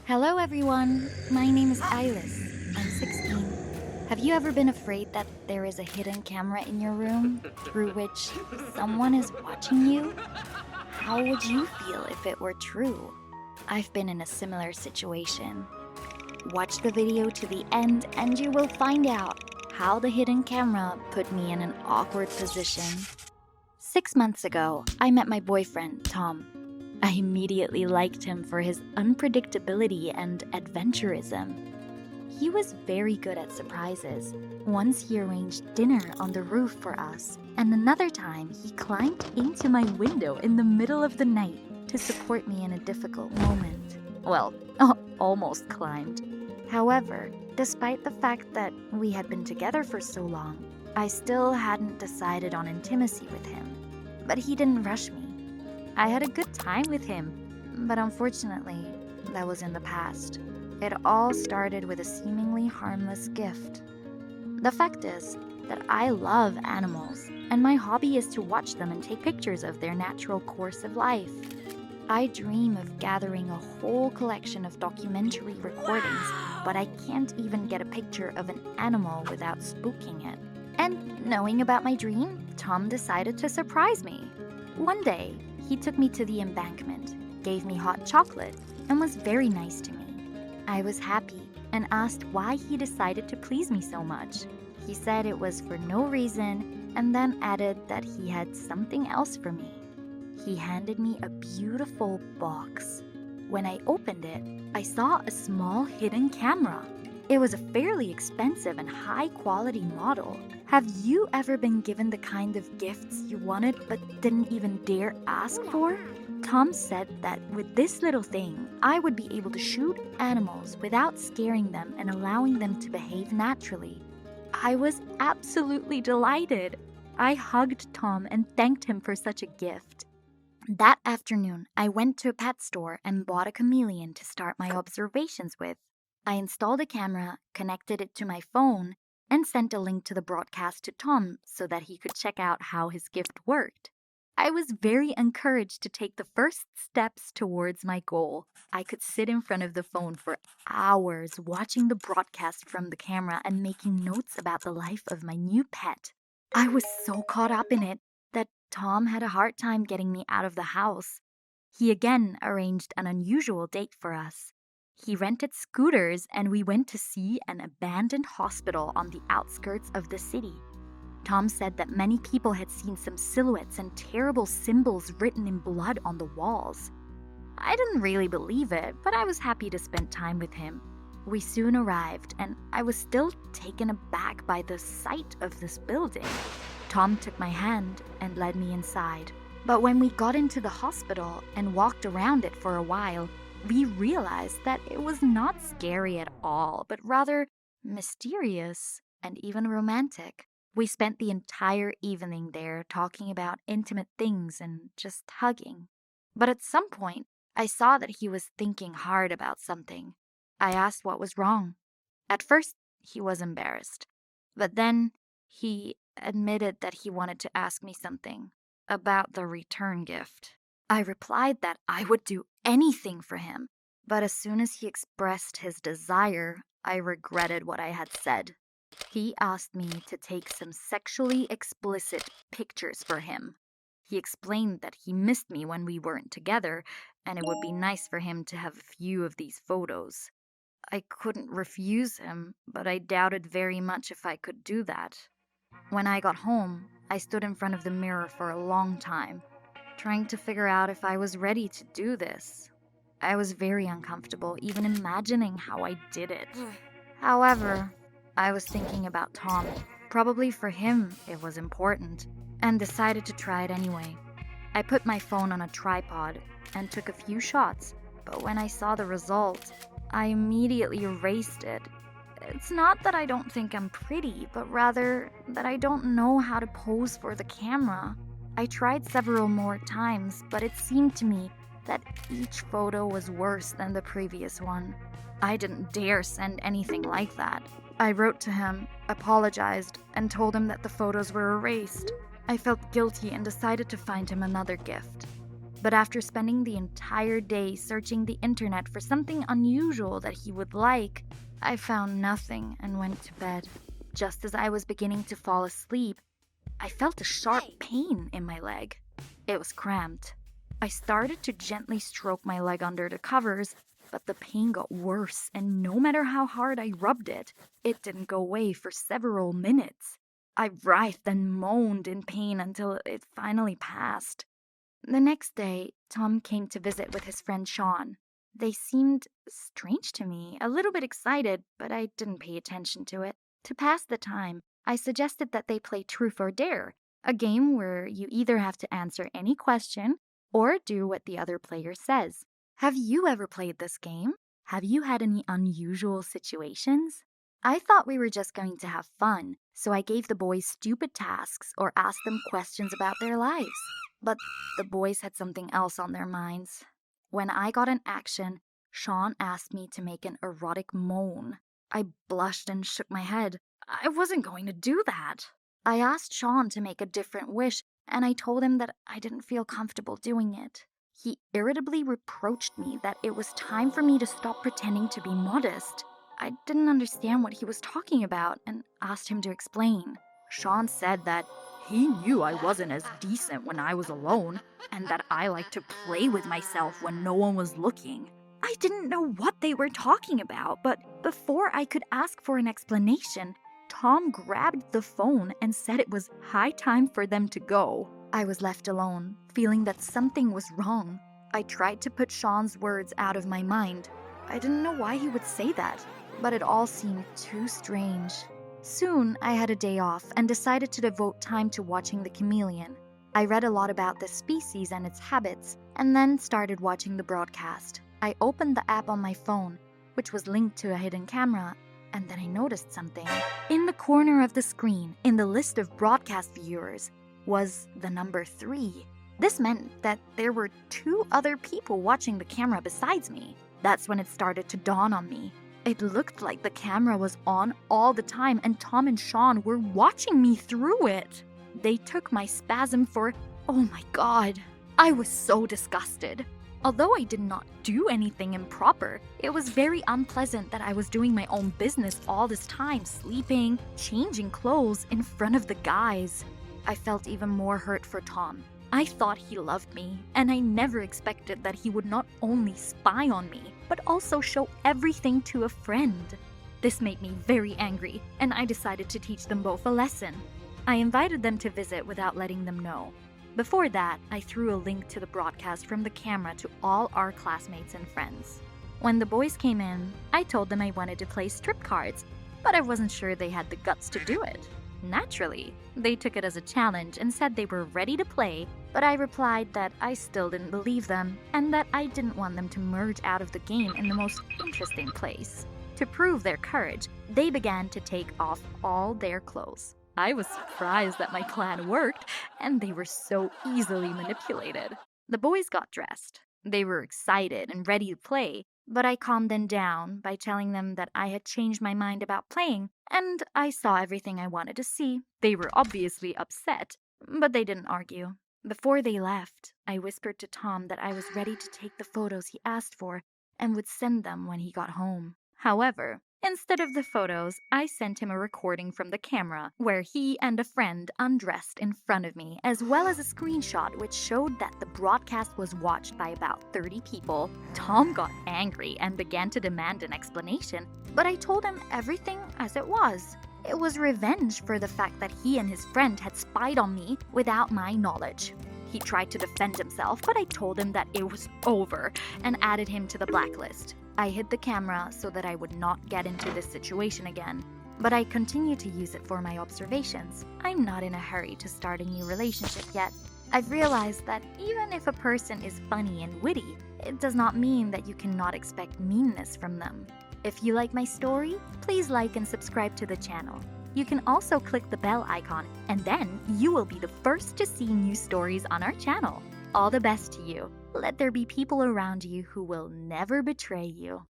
Hello everyone, my name is Iris. I'm 16. Have you ever been afraid that there is a hidden camera in your room through which someone is watching you? How would you feel if it were true? I've been in a similar situation. Watch the video to the end and you will find out how the hidden camera put me in an awkward position. 6 months ago, I met my boyfriend, Tom. I immediately liked him for his unpredictability and adventurism. He was very good at surprises. Once he arranged dinner on the roof for us, and another time he climbed into my window in the middle of the night to support me in a difficult moment. Well, almost climbed. However, despite the fact that we had been together for so long, I still hadn't decided on intimacy with him. But he didn't rush me. I had a good time with him, but unfortunately, that was in the past. It all started with a seemingly harmless gift. The fact is that I love animals, and my hobby is to watch them and take pictures of their natural course of life. I dream of gathering a whole collection of documentary recordings, but I can't even get a picture of an animal without spooking it. And knowing about my dream, Tom decided to surprise me. One day, he took me to the embankment, gave me hot chocolate, and was very nice to me. I was happy and asked why he decided to please me so much. He said it was for no reason and then added that he had something else for me. He handed me a beautiful box. When I opened it, I saw a small hidden camera. It was a fairly expensive and high-quality model. Have you ever been given the kind of gifts you wanted but didn't even dare ask for? Tom said that with this little thing, I would be able to shoot animals without scaring them and allowing them to behave naturally. I was absolutely delighted. I hugged Tom and thanked him for such a gift. That afternoon, I went to a pet store and bought a chameleon to start my observations with. I installed a camera, connected it to my phone, and sent a link to the broadcast to Tom so that he could check out how his gift worked. I was very encouraged to take the first steps towards my goal. I could sit in front of the phone for hours watching the broadcast from the camera and making notes about the life of my new pet. I was so caught up in it that Tom had a hard time getting me out of the house. He again arranged an unusual date for us. He rented scooters and we went to see an abandoned hospital on the outskirts of the city. Tom said that many people had seen some silhouettes and terrible symbols written in blood on the walls. I didn't really believe it, but I was happy to spend time with him. We soon arrived, and I was still taken aback by the sight of this building. Tom took my hand and led me inside. But when we got into the hospital and walked around it for a while, we realized that it was not scary at all, but rather mysterious and even romantic. We spent the entire evening there talking about intimate things and just hugging. But at some point, I saw that he was thinking hard about something. I asked what was wrong. At first, he was embarrassed. But then he admitted that he wanted to ask me something about the return gift. I replied that I would do anything for him, but as soon as he expressed his desire, I regretted what I had said. He asked me to take some sexually explicit pictures for him. He explained that he missed me when we weren't together, and it would be nice for him to have a few of these photos. I couldn't refuse him, but I doubted very much if I could do that. When I got home, I stood in front of the mirror for a long time, trying to figure out if I was ready to do this. I was very uncomfortable even imagining how I did it. However, I was thinking about Tom. Probably for him it was important, and decided to try it anyway. I put my phone on a tripod and took a few shots, but when I saw the result, I immediately erased it. It's not that I don't think I'm pretty, but rather that I don't know how to pose for the camera. I tried several more times, but it seemed to me that each photo was worse than the previous one. I didn't dare send anything like that. I wrote to him, apologized, and told him that the photos were erased. I felt guilty and decided to find him another gift. But after spending the entire day searching the internet for something unusual that he would like, I found nothing and went to bed. Just as I was beginning to fall asleep, I felt a sharp pain in my leg. It was cramped. I started to gently stroke my leg under the covers, but the pain got worse, and no matter how hard I rubbed it, it didn't go away for several minutes. I writhed and moaned in pain until it finally passed. The next day, Tom came to visit with his friend Sean. They seemed strange to me, a little bit excited, but I didn't pay attention to it. To pass the time, I suggested that they play Truth or Dare, a game where you either have to answer any question or do what the other player says. Have you ever played this game? Have you had any unusual situations? I thought we were just going to have fun, so I gave the boys stupid tasks or asked them questions about their lives. But the boys had something else on their minds. When I got an action, Sean asked me to make an erotic moan. I blushed and shook my head. I wasn't going to do that. I asked Sean to make a different wish, and I told him that I didn't feel comfortable doing it. He irritably reproached me that it was time for me to stop pretending to be modest. I didn't understand what he was talking about and asked him to explain. Sean said that he knew I wasn't as decent when I was alone, and that I liked to play with myself when no one was looking. I didn't know what they were talking about, but before I could ask for an explanation, Tom grabbed the phone and said it was high time for them to go. I was left alone, feeling that something was wrong. I tried to put Sean's words out of my mind. I didn't know why he would say that, but it all seemed too strange. Soon, I had a day off and decided to devote time to watching the chameleon. I read a lot about this species and its habits, and then started watching the broadcast. I opened the app on my phone, which was linked to a hidden camera, and then I noticed something. In the corner of the screen, in the list of broadcast viewers, was the number 3. This meant that there were 2 other people watching the camera besides me. That's when it started to dawn on me. It looked like the camera was on all the time and Tom and Sean were watching me through it. They took my spasm for, oh my god. I was so disgusted. Although I did not do anything improper, it was very unpleasant that I was doing my own business all this time, sleeping, changing clothes in front of the guys. I felt even more hurt for Tom. I thought he loved me, and I never expected that he would not only spy on me, but also show everything to a friend. This made me very angry, and I decided to teach them both a lesson. I invited them to visit without letting them know. Before that, I threw a link to the broadcast from the camera to all our classmates and friends. When the boys came in, I told them I wanted to play strip cards, but I wasn't sure they had the guts to do it. Naturally, they took it as a challenge and said they were ready to play, but I replied that I still didn't believe them and that I didn't want them to merge out of the game in the most interesting place. To prove their courage, they began to take off all their clothes. I was surprised that my plan worked, and they were so easily manipulated. The boys got dressed. They were excited and ready to play, but I calmed them down by telling them that I had changed my mind about playing, and I saw everything I wanted to see. They were obviously upset, but they didn't argue. Before they left, I whispered to Tom that I was ready to take the photos he asked for and would send them when he got home. However, instead of the photos, I sent him a recording from the camera where he and a friend undressed in front of me, as well as a screenshot which showed that the broadcast was watched by about 30 people. Tom got angry and began to demand an explanation, but I told him everything as it was. It was revenge for the fact that he and his friend had spied on me without my knowledge. He tried to defend himself, but I told him that it was over and added him to the blacklist. I hid the camera so that I would not get into this situation again, but I continue to use it for my observations. I'm not in a hurry to start a new relationship yet. I've realized that even if a person is funny and witty, it does not mean that you cannot expect meanness from them. If you like my story, please like and subscribe to the channel. You can also click the bell icon, and then you will be the first to see new stories on our channel. All the best to you. Let there be people around you who will never betray you.